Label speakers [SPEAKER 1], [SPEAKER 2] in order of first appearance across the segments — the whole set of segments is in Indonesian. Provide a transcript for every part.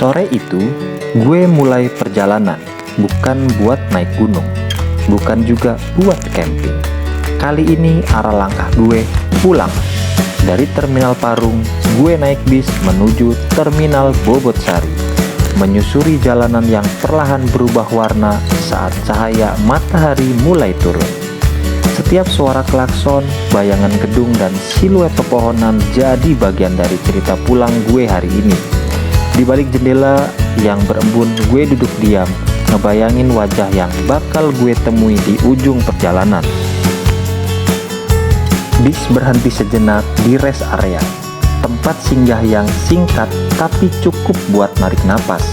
[SPEAKER 1] Sore itu, gue mulai perjalanan, bukan buat naik gunung, bukan juga buat camping. Kali ini arah langkah gue pulang. Dari Terminal Parung, gue naik bis menuju Terminal Bobotsari, menyusuri jalanan yang perlahan berubah warna saat cahaya matahari mulai turun. Setiap suara klakson, bayangan gedung, dan siluet pepohonan jadi bagian dari cerita pulang gue hari ini. Di balik jendela yang berembun, gue duduk diam, ngebayangin wajah yang bakal gue temui di ujung perjalanan. Bis berhenti sejenak di rest area, tempat singgah yang singkat tapi cukup buat narik napas.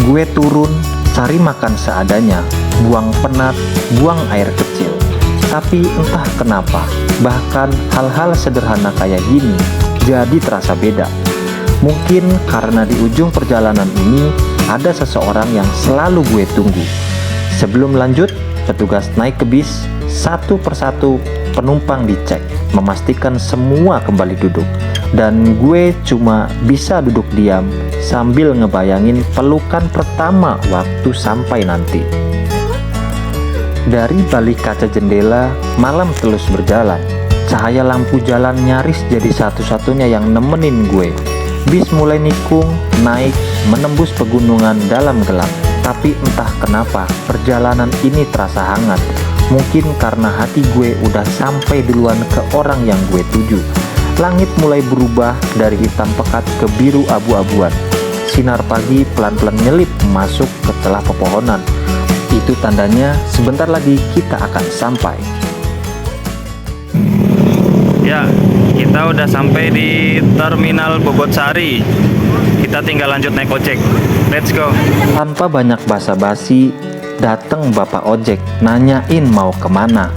[SPEAKER 1] Gue turun, cari makan seadanya, buang penat, buang air kecil. Tapi entah kenapa, bahkan hal-hal sederhana kayak gini jadi terasa beda. Mungkin karena di ujung perjalanan ini ada seseorang yang selalu gue tunggu. Sebelum lanjut, petugas naik ke bis, satu persatu penumpang dicek, memastikan semua kembali duduk. Dan gue cuma bisa duduk diam sambil ngebayangin pelukan pertama waktu sampai nanti. Dari balik kaca jendela, malam terus berjalan. Cahaya lampu jalan nyaris jadi satu-satunya yang nemenin gue. Bis mulai nikung, naik, menembus pegunungan dalam gelap. Tapi entah kenapa, perjalanan ini terasa hangat. Mungkin karena hati gue udah sampai duluan ke orang yang gue tuju. Langit mulai berubah dari hitam pekat ke biru abu-abuan. Sinar pagi pelan-pelan nyelip masuk ke celah pepohonan. Itu tandanya sebentar lagi kita akan sampai.
[SPEAKER 2] Ya, kita udah sampai di Terminal Bobotsari. Kita tinggal lanjut naik ojek. Let's go.
[SPEAKER 1] Tanpa banyak basa-basi, datang bapak ojek nanyain mau kemana.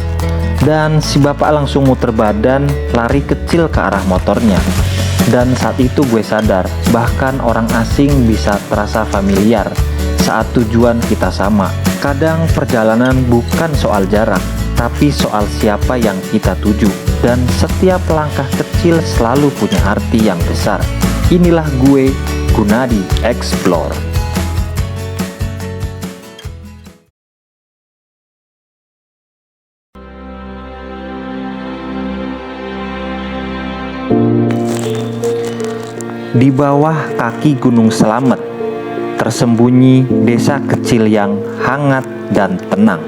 [SPEAKER 1] Dan si bapak langsung muter badan, lari kecil ke arah motornya. Dan saat itu gue sadar, bahkan orang asing bisa terasa familiar saat tujuan kita sama. Kadang perjalanan bukan soal jarak, tapi soal siapa yang kita tuju. Dan setiap langkah kecil selalu punya arti yang besar. Inilah gue, Gunadi Explore. Di bawah kaki Gunung Slamet, tersembunyi desa kecil yang hangat dan tenang.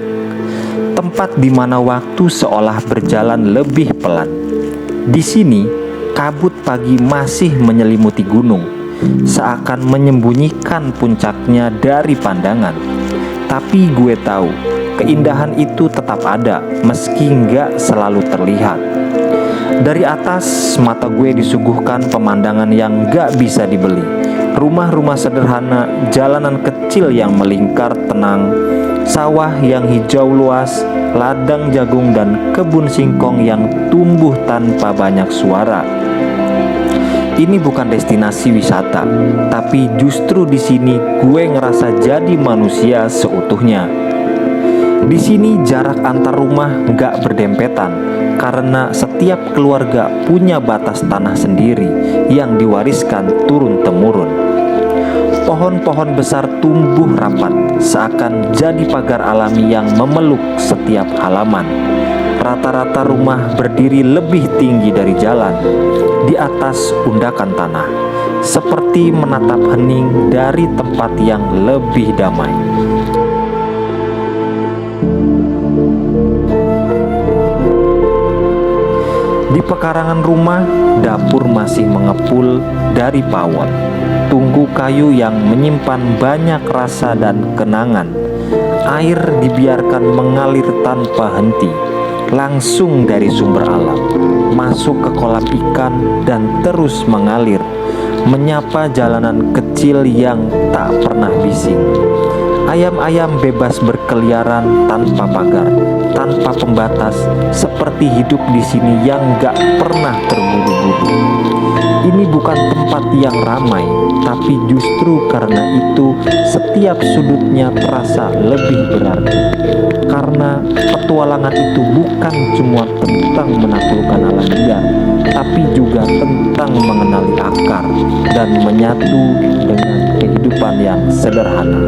[SPEAKER 1] Tempat di mana waktu seolah berjalan lebih pelan. Di sini, kabut pagi masih menyelimuti gunung, seakan menyembunyikan puncaknya dari pandangan. Tapi gue tahu, keindahan itu tetap ada, meski nggak selalu terlihat. Dari atas, mata gue disuguhkan pemandangan yang nggak bisa dibeli. Rumah-rumah sederhana, jalanan kecil yang melingkar tenang, sawah yang hijau luas, ladang jagung dan kebun singkong yang tumbuh tanpa banyak suara. Ini bukan destinasi wisata, tapi justru di sini gue ngerasa jadi manusia seutuhnya. Di sini jarak antar rumah nggak berdempetan, karena setiap keluarga punya batas tanah sendiri yang diwariskan turun-temurun. Pohon-pohon besar tumbuh rapat, seakan jadi pagar alami yang memeluk setiap halaman. Rata-rata rumah berdiri lebih tinggi dari jalan, di atas undakan tanah, seperti menatap hening dari tempat yang lebih damai. Di pekarangan rumah, dapur masih mengepul dari pawon. Tungku kayu yang menyimpan banyak rasa dan kenangan. Air dibiarkan mengalir tanpa henti, langsung dari sumber alam, masuk ke kolam ikan dan terus mengalir, menyapa jalanan kecil yang tak pernah bising. Ayam-ayam bebas berkeliaran tanpa pagar, tanpa pembatas, seperti hidup di sini yang gak pernah terburu-buru. Ini bukan tempat yang ramai, tapi justru karena itu setiap sudutnya terasa lebih berarti. Karena petualangan itu bukan cuma tentang menaklukkan alam liar, tapi juga tentang mengenali akar dan menyatu dengan kehidupan. kehidupan yang sederhana.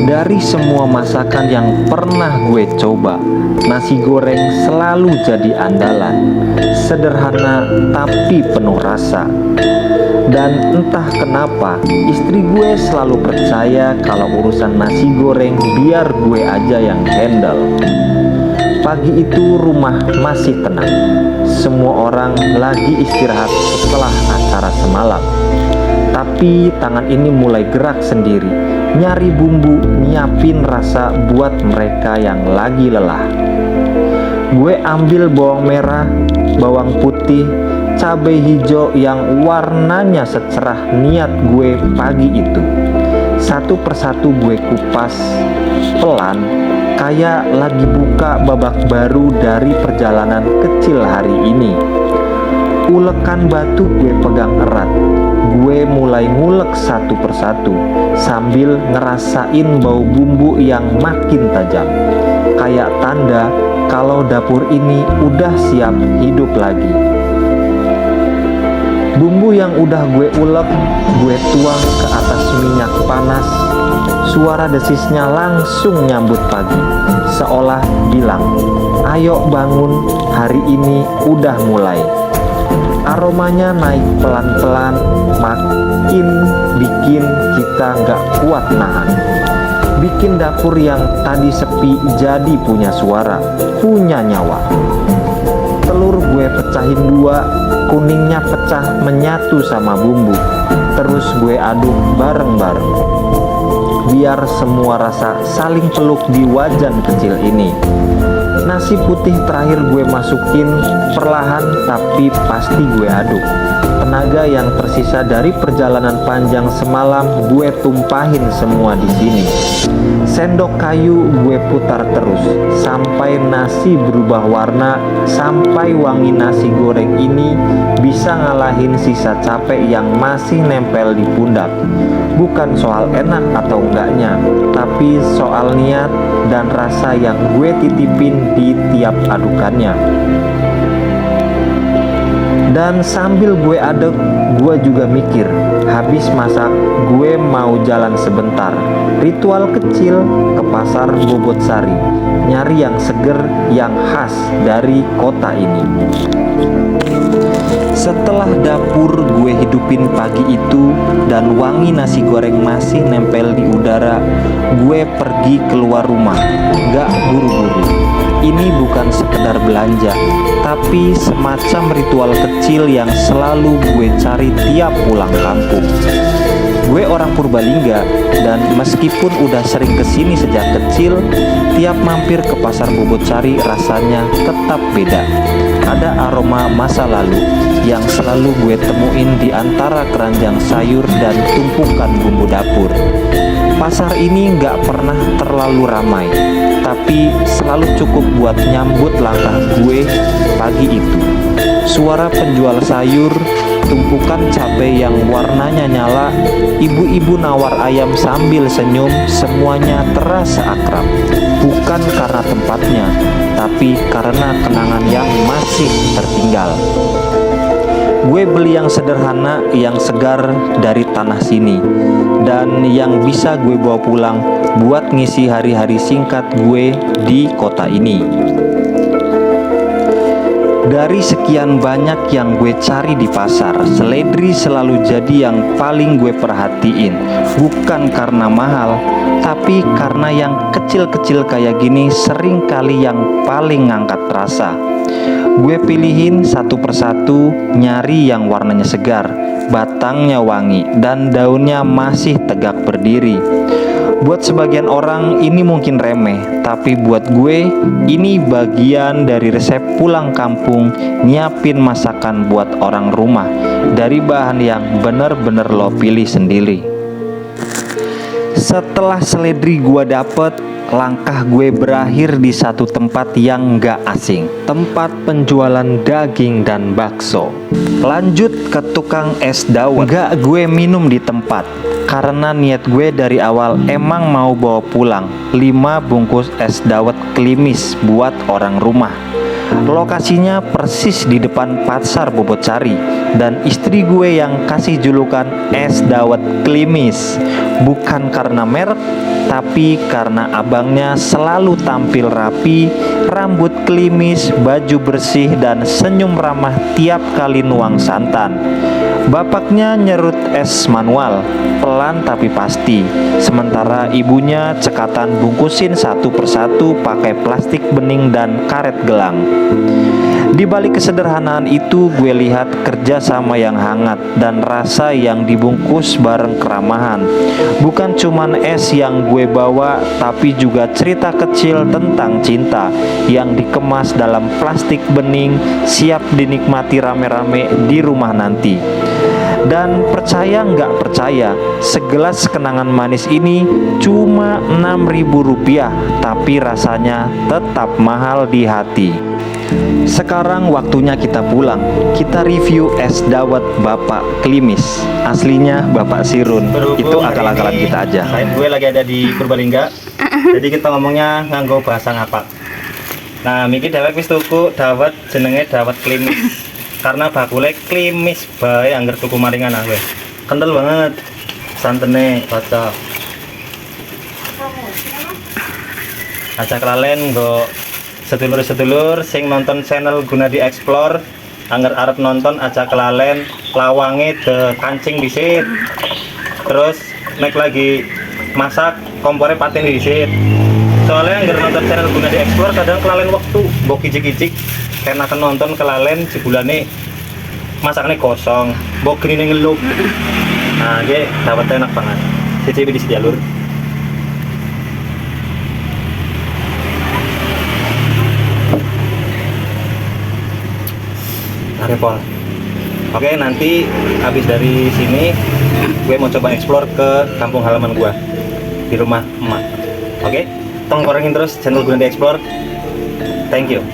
[SPEAKER 1] Dari semua masakan yang pernah gue coba, nasi goreng selalu jadi andalan. Sederhana tapi penuh rasa. Dan entah kenapa, istri gue selalu percaya kalau urusan nasi goreng biar gue aja yang handle. Pagi itu rumah masih tenang. Semua orang lagi istirahat setelah acara semalam. Tapi tangan ini mulai gerak sendiri, nyari bumbu, nyiapin rasa buat mereka yang lagi lelah. Gue ambil bawang merah, bawang putih, cabai hijau yang warnanya secerah niat gue pagi itu. Satu persatu gue kupas pelan, kayak lagi buka babak baru dari perjalanan kecil hari ini. Ulekan batu gue pegang erat. Gue mulai ngulek satu persatu sambil ngerasain bau bumbu yang makin tajam, kayak tanda kalau dapur ini udah siap hidup lagi. Bumbu yang udah gue ulek, gue tuang ke atas minyak panas. Suara desisnya langsung nyambut pagi, seolah bilang, "Ayo bangun, hari ini udah mulai." Aromanya naik pelan-pelan, makin bikin kita gak kuat nahan. Bikin dapur yang tadi sepi jadi punya suara, punya nyawa. Telur gue pecahin dua, kuningnya pecah menyatu sama bumbu. Terus gue aduk bareng-bareng, biar semua rasa saling peluk di wajan kecil ini. Nasi putih terakhir gue masukin perlahan tapi pasti gue aduk. Tenaga yang tersisa dari perjalanan panjang semalam gue tumpahin semua di sini. Sendok kayu gue putar terus sampai nasi berubah warna, sampai wangi nasi goreng ini bisa ngalahin sisa capek yang masih nempel di pundak. Bukan soal enak atau enggaknya, tapi soal niat dan rasa yang gue titipin di tiap adukannya. Dan sambil gue aduk, gue juga mikir, habis masak gue mau jalan sebentar. Ritual kecil ke pasar Bobotsari, nyari yang seger, yang khas dari kota ini. Setelah dapur gue hidupin pagi itu dan wangi nasi goreng masih nempel di udara, gue pergi keluar rumah, gak buru-buru. Ini bukan sekedar belanja, tapi semacam ritual kecil yang selalu gue cari tiap pulang kampung. Gue orang Purbalingga, dan meskipun udah sering kesini sejak kecil, tiap mampir ke pasar Bobotsari rasanya tetap beda. Ada aroma masa lalu yang selalu gue temuin di antara keranjang sayur dan tumpukan bumbu dapur. Pasar ini gak pernah terlalu ramai, tapi selalu cukup buat nyambut langkah gue pagi itu. Suara penjual sayur, tumpukan cabai yang warnanya nyala, ibu-ibu nawar ayam sambil senyum, semuanya terasa akrab. Bukan karena tempatnya, tapi karena kenangan yang masih tertinggal. Gue beli yang sederhana, yang segar dari tanah sini, dan yang bisa gue bawa pulang buat ngisi hari-hari singkat gue di kota ini. Dari sekian banyak yang gue cari di pasar, seledri selalu jadi yang paling gue perhatiin. Bukan karena mahal, tapi karena yang kecil-kecil kayak gini sering kali yang paling ngangkat rasa. Gue pilihin satu persatu, nyari yang warnanya segar, batangnya wangi, dan daunnya masih tegak berdiri. Buat sebagian orang ini mungkin remeh, tapi buat gue ini bagian dari resep pulang kampung, nyiapin masakan buat orang rumah dari bahan yang bener-bener lo pilih sendiri. Setelah seledri gue dapet, langkah gue berakhir di satu tempat yang gak asing, tempat penjualan daging dan bakso. Lanjut ke tukang es dawet. Gak gue minum di tempat, karena niat gue dari awal emang mau bawa pulang 5 bungkus es dawet klimis buat orang rumah. Lokasinya persis di depan pasar Bobotsari, dan istri gue yang kasih julukan es dawet klimis. Bukan karena merek, tapi karena abangnya selalu tampil rapi, rambut klimis, baju bersih, dan senyum ramah tiap kali nuang santan. Bapaknya nyerut es manual, pelan tapi pasti. Sementara ibunya cekatan bungkusin satu persatu pakai plastik bening dan karet gelang. Di balik kesederhanaan itu, gue lihat kerjasama yang hangat dan rasa yang dibungkus bareng keramahan. Bukan cuman es yang gue bawa, tapi juga cerita kecil tentang cinta yang dikemas dalam plastik bening, siap dinikmati rame-rame di rumah nanti. Dan percaya nggak percaya, segelas kenangan manis ini cuma Rp6.000, tapi rasanya tetap mahal di hati. Sekarang waktunya kita pulang. Kita review es dawet Bapak Klimis. Aslinya Bapak Sirun. Itu akal-akalan kita aja.
[SPEAKER 2] Gue lagi ada di Purbalingga. Jadi kita ngomongnya nganggo bahasa ngapak. Nah, miki dewek wis tuku dawet jenenge dawet klimis. Karena bakule klimis bae angger tuku maringan kowe. Kental banget. Santene cocok. Aja kelalen nggo sedulur-sedulur sing nonton channel Gunadi Explore, angger arep nonton aja kelalen lawange de kancing dhisik. Terus nek lagi masak kompore paten dhisik. Soalnya angger nonton channel Gunadi Explore kadang kelalen waktu, mbok kicik-kicik karena kan nonton kelalen jebulane masaknya kosong, mbok gini ngelup. Nah, ge dapat enak banget. Cicipi di jalur. Repol. Oke, nanti habis dari sini gue mau coba explore ke kampung halaman gue di rumah emak. Oke, tolong korengin terus channel Gunadi Explore. Thank you.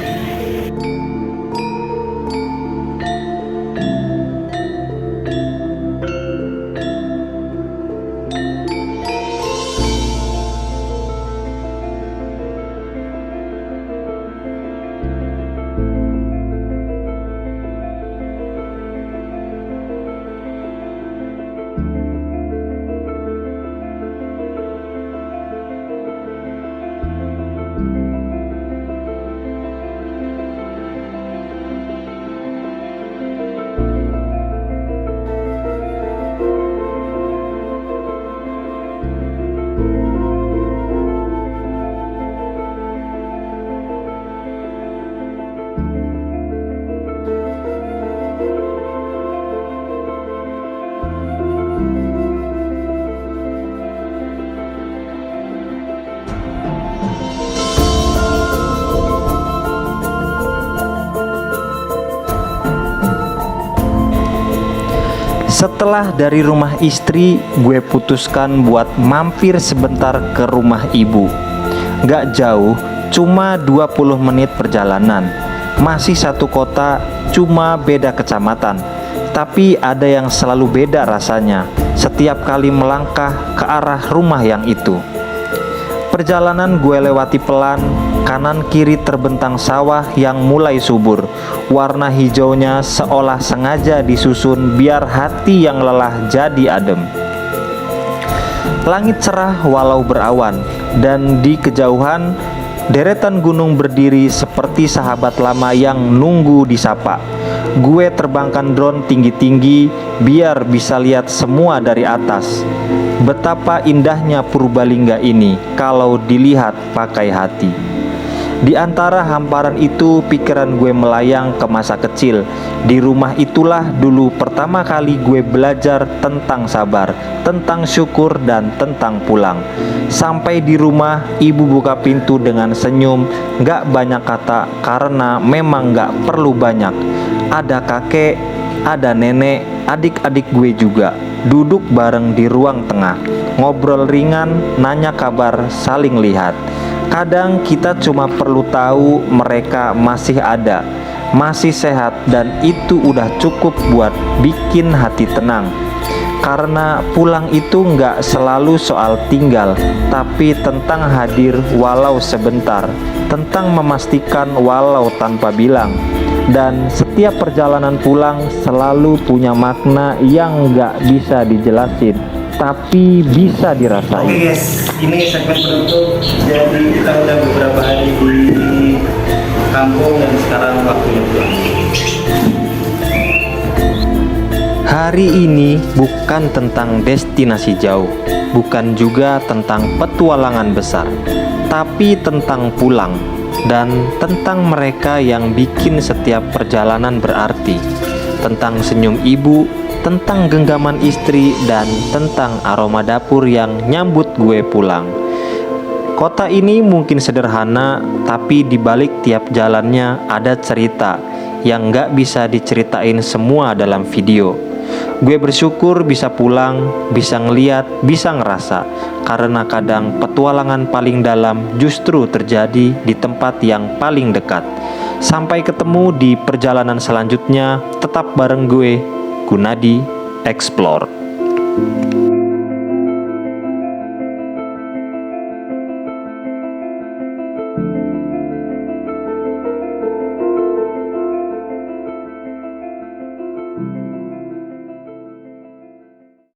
[SPEAKER 1] Setelah dari rumah istri, gue putuskan buat mampir sebentar ke rumah ibu. Gak jauh, cuma 20 menit perjalanan. Masih satu kota, cuma beda kecamatan. Tapi ada yang selalu beda rasanya setiap kali melangkah ke arah rumah yang itu. Perjalanan gue lewati pelan, kanan kiri terbentang sawah yang mulai subur. Warna hijaunya seolah sengaja disusun biar hati yang lelah jadi adem. Langit cerah walau berawan, dan di kejauhan deretan gunung berdiri seperti sahabat lama yang nunggu disapa. Gue terbangkan drone tinggi-tinggi biar bisa lihat semua dari atas. Betapa indahnya Purbalingga ini kalau dilihat pakai hati. Di antara hamparan itu, pikiran gue melayang ke masa kecil. Di rumah itulah dulu pertama kali gue belajar tentang sabar, tentang syukur, dan tentang pulang. Sampai di rumah, ibu buka pintu dengan senyum. Gak banyak kata karena memang gak perlu banyak. Ada kakek, ada nenek, adik-adik gue juga duduk bareng di ruang tengah, ngobrol ringan, nanya kabar, saling lihat. Kadang kita cuma perlu tahu mereka masih ada, masih sehat, dan itu udah cukup buat bikin hati tenang. Karena pulang itu nggak selalu soal tinggal, tapi tentang hadir walau sebentar, tentang memastikan walau tanpa bilang. dan setiap perjalanan pulang selalu punya makna yang nggak bisa dijelasin, tapi bisa dirasain.
[SPEAKER 2] Oke guys, ini segmen penutup. Jadi kita udah beberapa hari di kampung dan sekarang waktunya pulang.
[SPEAKER 1] Hari ini bukan tentang destinasi jauh, bukan juga tentang petualangan besar, tapi tentang pulang dan tentang mereka yang bikin setiap perjalanan berarti, tentang senyum ibu, tentang genggaman istri, dan tentang aroma dapur yang nyambut gue pulang. Kota ini mungkin sederhana, tapi di balik tiap jalannya ada cerita yang nggak bisa diceritain semua dalam video. Gue bersyukur bisa pulang, bisa ngeliat, bisa ngerasa, karena kadang petualangan paling dalam justru terjadi di tempat yang paling dekat. Sampai ketemu di perjalanan selanjutnya, tetap bareng gue, Gunadi Explore.